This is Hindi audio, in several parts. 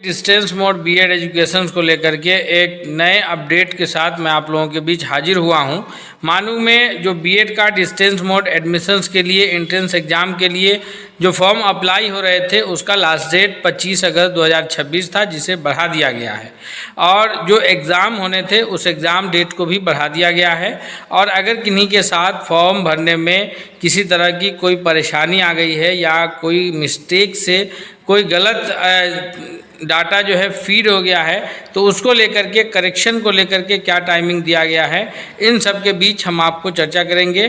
डिस्टेंस मोड बीएड एजुकेशन को लेकर के एक नए अपडेट के साथ मैं आप लोगों के बीच हाजिर हुआ हूं। मानू में जो बीएड का डिस्टेंस मोड एडमिशन्स के लिए एंट्रेंस एग्ज़ाम के लिए जो फॉर्म अप्लाई हो रहे थे उसका लास्ट डेट 25 अगस्त 2026 था, जिसे बढ़ा दिया गया है। और जो एग्ज़ाम होने थे उस एग्ज़ाम डेट को भी बढ़ा दिया गया है। और अगर किन्हीं के साथ फॉर्म भरने में किसी तरह की कोई परेशानी आ गई है या कोई मिस्टेक से कोई गलत डाटा जो है फीड हो गया है तो उसको लेकर के करेक्शन को लेकर के क्या टाइमिंग दिया गया है, इन सब के बीच हम आपको चर्चा करेंगे।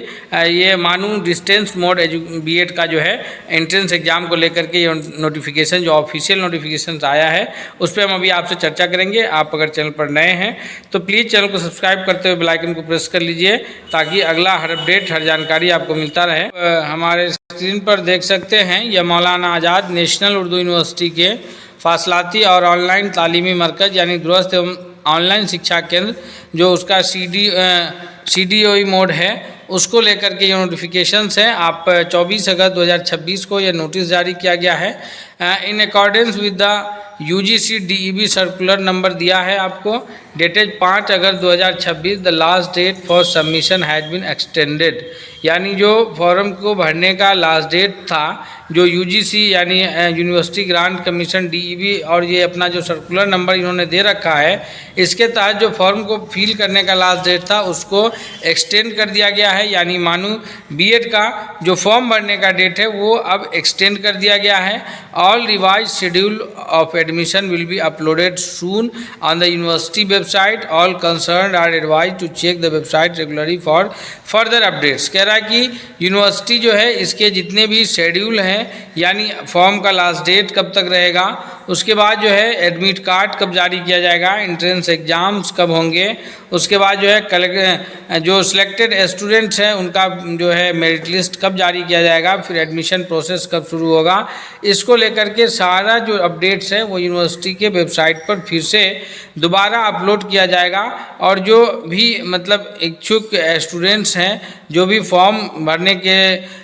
ये मानू डिस्टेंस मोड बीएड का जो है एंट्रेंस एग्ज़ाम को लेकर के ये नोटिफिकेशन जो ऑफिशियल नोटिफिकेशन आया है उस पर हम अभी आपसे चर्चा करेंगे। आप अगर चैनल पर नए हैं तो प्लीज़ चैनल को सब्सक्राइब करते हुए बेल आइकन को प्रेस कर लीजिए ताकि अगला हर अपडेट हर जानकारी आपको मिलता रहे। हमारे स्क्रीन पर देख सकते हैं यह मौलाना आज़ाद नेशनल उर्दू यूनिवर्सिटी के फासलाती और ऑनलाइन तालीमी मरकज़ यानी दूरस्थ एवं ऑनलाइन शिक्षा केंद्र जो उसका CDOE मोड है उसको लेकर के ये नोटिफिकेशंस हैं। आप 24 अगस्त 2026 को ये नोटिस जारी किया गया है। In accordance with the UGC DEB circular number दिया है आपको, डेटेड 5 अगस्त 2026। The last date for submission has been extended, यानी जो फॉर्म को भरने का लास्ट डेट था जो UGC यानी यूनिवर्सिटी ग्रांट कमीशन DEB और ये अपना जो सर्कुलर नंबर इन्होंने दे रखा है इसके तहत जो फॉर्म को फिल करने का लास्ट डेट था उसको एक्सटेंड कर दिया गया है। यानी मानू बीएड का जो फॉर्म भरने का डेट है वो अब एक्सटेंड कर दिया गया है। All revise schedule of admission will be uploaded soon on the university website. All concerned are advise to check the website regularly for further updates. कह रहा है कि यूनिवर्सिटी जो है इसके जितने भी शेड्यूल हैं यानी फॉर्म का लास्ट डेट कब तक रहेगा, उसके बाद जो है एडमिट कार्ड कब जारी किया जाएगा, एंट्रेंस एग्ज़ाम्स कब होंगे, उसके बाद जो है जो सिलेक्टेड स्टूडेंट्स हैं उनका जो है मेरिट लिस्ट कब जारी किया जाएगा, फिर एडमिशन प्रोसेस कब शुरू होगा, इसको लेकर के सारा जो अपडेट्स है वो यूनिवर्सिटी के वेबसाइट पर फिर से दोबारा अपलोड किया जाएगा। और जो भी मतलब इच्छुक स्टूडेंट्स हैं जो भी फॉर्म भरने के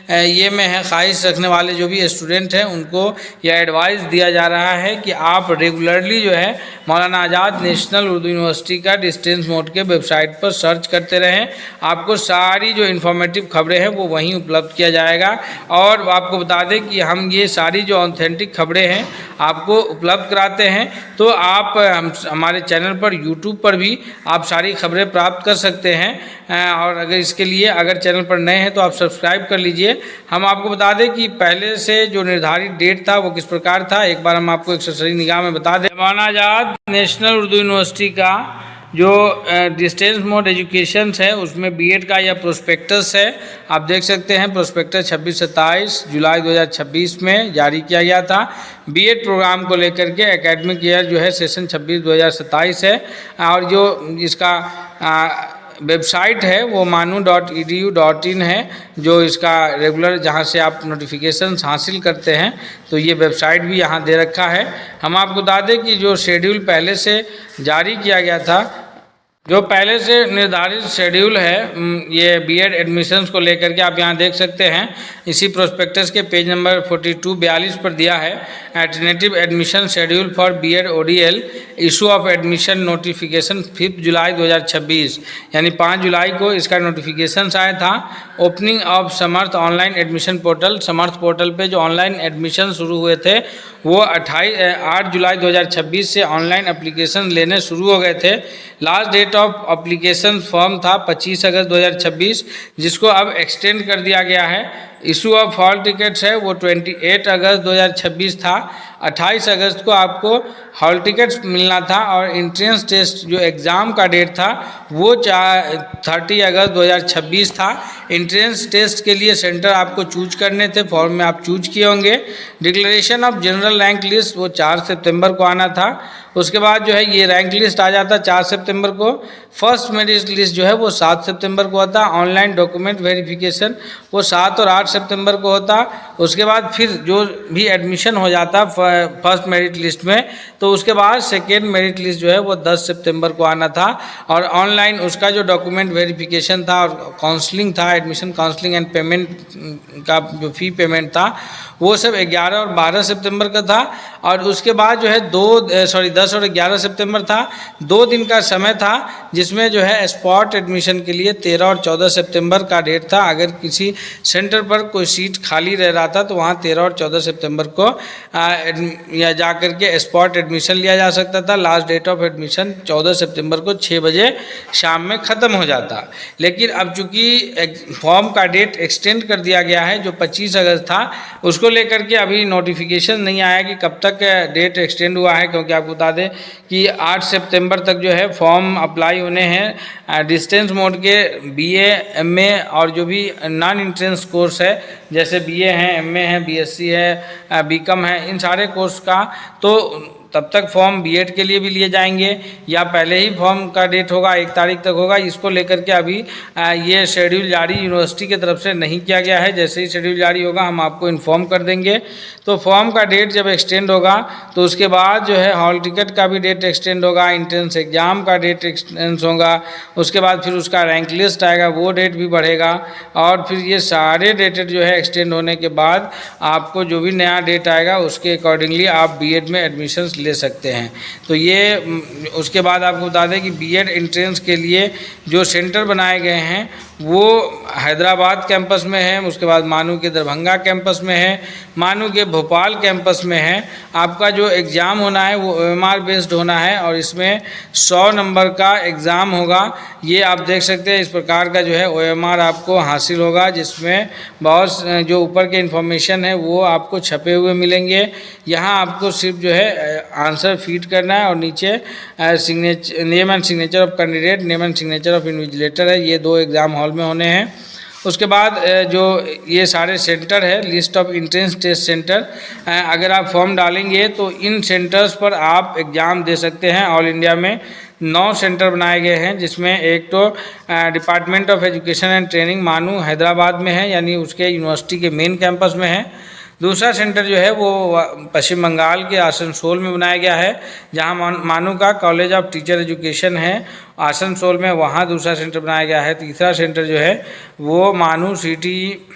ये में है ख्वाहिश रखने वाले जो भी स्टूडेंट हैं उनको यह एडवाइस दिया जा रहा है कि आप रेगुलरली जो है मौलाना आज़ाद नेशनल उर्दू यूनिवर्सिटी का डिस्टेंस मोड के वेबसाइट पर सर्च करते रहें। आपको सारी जो इन्फॉर्मेटिव खबरें हैं वो वहीं उपलब्ध किया जाएगा। और आपको बता दें कि हम ये सारी जो ऑथेंटिक खबरें हैं आपको उपलब्ध कराते हैं, तो आप हमारे चैनल पर यूट्यूब पर भी आप सारी खबरें प्राप्त कर सकते हैं। और अगर इसके लिए अगर चैनल पर नए हैं तो आप सब्सक्राइब कर लीजिए। हम आपको बता दें कि पहले से जो निर्धारित डेट था वो किस प्रकार था, एक बार हम आपको एक सरसरी निगाह में बता दें। मौलाना आज़ाद नेशनल उर्दू यूनिवर्सिटी का जो डिस्टेंस मोड एजुकेशन है उसमें बीएड का यह प्रोस्पेक्टस है, आप देख सकते हैं। प्रोस्पेक्टस 26-27 जुलाई 2026 में जारी किया गया था। बीएड प्रोग्राम को लेकर के एकेडमिक ईयर जो है सेशन 26-2027 है। और जो इसका वेबसाइट है वो manu.edu.in है, जो इसका रेगुलर जहाँ से आप नोटिफिकेशंस हासिल करते हैं तो ये वेबसाइट भी यहाँ दे रखा है। हम आपको बता दें कि जो शेड्यूल पहले से जारी किया गया था, जो पहले से निर्धारित शेड्यूल है ये बीएड एडमिशन्स को लेकर के आप यहाँ देख सकते हैं। इसी प्रोस्पेक्टस के पेज नंबर 42-42 पर दिया है alternative admission schedule for BEd ODL issue of admission notification 5 July 2026, यानी 5 जुलाई को इसका नोटिफिकेशन आया था। Opening of Samarth online admission portal, Samarth portal पे जो ऑनलाइन एडमिशन शुरू हुए थे वो 8 जुलाई 2026 से ऑनलाइन एप्लीकेशन लेने शुरू हो गए थे। Last date of application form था 25 अगस्त 2026, जिसको अब एक्सटेंड कर दिया गया है। इशू ऑफ हॉल टिकट्स है वो 28 अगस्त 2026 था। 28 अगस्त को आपको हॉल टिकट्स मिलना था और एंट्रेंस टेस्ट जो एग्ज़ाम का डेट था वो 30 अगस्त 2026 था। एंट्रेंस टेस्ट के लिए सेंटर आपको चूज करने थे, फॉर्म में आप चूज किए होंगे। Declaration of general rank list वो 4 सितंबर को आना था। उसके बाद जो है ये रैंक लिस्ट आ जाता 4 सितंबर को। फर्स्ट मेरिट लिस्ट जो है वो 7 सितंबर को होता। ऑनलाइन डॉक्यूमेंट वेरिफिकेशन वो 7 और 8 सितंबर को होता। उसके बाद फिर जो भी एडमिशन हो जाता फर्स्ट मेरिट लिस्ट में, तो उसके बाद सेकेंड मेरिट लिस्ट जो है वो 10 सितंबर को आना था। और ऑनलाइन उसका जो डॉक्यूमेंट वेरिफिकेशन था और काउंसलिंग था, एडमिशन काउंसलिंग एंड पेमेंट का जो फ़ी पेमेंट था वो सब 11 और 12 सितंबर का था। और उसके बाद जो है 10 और 11 सितंबर था, 2 दिन का समय था, जिसमें जो है स्पॉट एडमिशन के लिए 13 और 14 सितंबर का डेट था। अगर किसी सेंटर पर कोई सीट खाली रह रहा था तो वहाँ 13 और 14 सितंबर को या जा कर के स्पॉट एडमिशन लिया जा सकता था। लास्ट डेट ऑफ एडमिशन 14 सितंबर को 6 बजे शाम में ख़त्म हो जाता। लेकिन अब चूँकि फॉर्म का डेट एक्सटेंड कर दिया गया है, जो 25 अगस्त था, उसको लेकर के अभी नोटिफिकेशन नहीं आया कि कब तक डेट एक्सटेंड हुआ है, क्योंकि आपको बता दें कि 8 सितंबर तक जो है फॉर्म अप्लाई होने हैं। डिस्टेंस मोड के बीए, एमए और जो भी नॉन इंट्रेंस कोर्स है, जैसे बीए है, एमए है, बीएससी है, बीकॉम है, इन सारे कोर्स का तो तब तक फॉर्म बीएड के लिए भी लिए जाएंगे या पहले ही फॉर्म का डेट होगा, 1 तारीख तक होगा। इसको लेकर के अभी ये शेड्यूल जारी यूनिवर्सिटी की तरफ से नहीं किया गया है। जैसे ही शेड्यूल जारी होगा हम आपको इन्फॉर्म कर देंगे। तो फॉर्म का डेट जब एक्सटेंड होगा तो उसके बाद जो है हॉल टिकट का भी डेट एक्सटेंड होगा, इंट्रेंस एग्ज़ाम का डेट एक्सटेंड होगा, उसके बाद फिर उसका रैंक लिस्ट आएगा, वो डेट भी बढ़ेगा। और फिर ये सारे डेटेड जो है एक्सटेंड होने के बाद आपको जो भी नया डेट आएगा उसके अकॉर्डिंगली आप बीएड में एडमिशन्स ले सकते हैं। तो ये उसके बाद आपको बता दें कि बीएड एंट्रेंस के लिए जो सेंटर बनाए गए हैं वो हैदराबाद कैंपस में है, उसके बाद मानू के दरभंगा कैंपस में है, मानू के भोपाल कैंपस में है। आपका जो एग्ज़ाम होना है वो ओएमआर बेस्ड होना है और इसमें 100 नंबर का एग्ज़ाम होगा। ये आप देख सकते हैं, इस प्रकार का जो है ओएमआर आपको हासिल होगा, जिसमें बहुत जो ऊपर के इन्फॉर्मेशन है वो आपको छपे हुए मिलेंगे। यहाँ आपको सिर्फ जो है आंसर फीड करना है और नीचे signature, name and signature of candidate, name and signature of invigilator है, ये 2 एग्ज़ाम हॉल में होने हैं। उसके बाद जो ये सारे सेंटर है, list of entrance test centre, अगर आप फॉर्म डालेंगे तो इन सेंटर्स पर आप एग्ज़ाम दे सकते हैं। ऑल इंडिया में 9 सेंटर बनाए गए हैं, जिसमें एक तो department of education and training मानू हैदराबाद में है, यानी उसके यूनिवर्सिटी के मेन कैंपस में है। दूसरा सेंटर जो है वो पश्चिम बंगाल के आसनसोल में बनाया गया है, जहां मानू का कॉलेज ऑफ टीचर एजुकेशन है आसनसोल में, वहां दूसरा सेंटर बनाया गया है। तीसरा सेंटर जो है वो मानू सिटी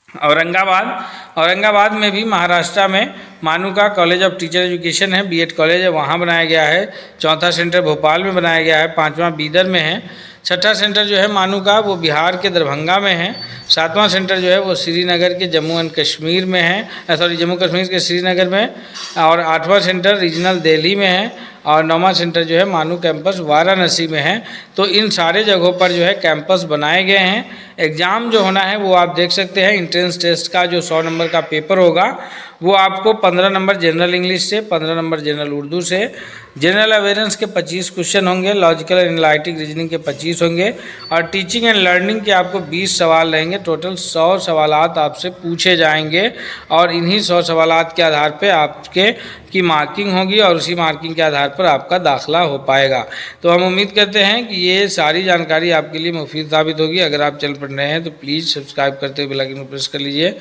औरंगाबाद में भी महाराष्ट्र में मानू का कॉलेज ऑफ टीचर एजुकेशन है, बीएड कॉलेज है, वहाँ बनाया गया है। चौथा सेंटर भोपाल में बनाया गया है, 5वां बीदर में है। छठा सेंटर जो है मानू का वो बिहार के दरभंगा में है। 7वां सेंटर जो है वो श्रीनगर के जम्मू एंड कश्मीर में है, जम्मू कश्मीर के श्रीनगर में। और 8वां सेंटर रीजनल दिल्ली में है और 9वां सेंटर जो है मानू कैंपस वाराणसी में है। तो इन सारे जगहों पर जो है कैंपस बनाए गए हैं। एग्ज़ाम जो होना है वो आप देख सकते हैं, इंट्रेंस टेस्ट का जो 100 नंबर का पेपर होगा वो आपको 15 नंबर जनरल इंग्लिश से, 15 नंबर जनरल उर्दू से, जनरल अवेयरेंस के 25 क्वेश्चन होंगे, लॉजिकल एंड एनालिटिक रीजनिंग के 25 होंगे और टीचिंग एंड लर्निंग के आपको 20 सवाल रहेंगे। टोटल 100 सवालात आपसे पूछे जाएंगे और इन्हीं 100 सवालात के आधार पे आपके की मार्किंग होगी और उसी मार्किंग के आधार पर आपका दाखिला हो पाएगा। तो हम उम्मीद करते हैं कि ये सारी जानकारी आपके लिए मुफीद साबित होगी। अगर आप चल पड़ रहे हैं तो प्लीज़ सब्सक्राइब करते हुए बेल आइकन को प्रेस कर लीजिए।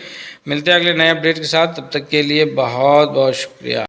मिलते हैं अगले नए अपडेट के साथ, तब तक के लिए बहुत बहुत शुक्रिया।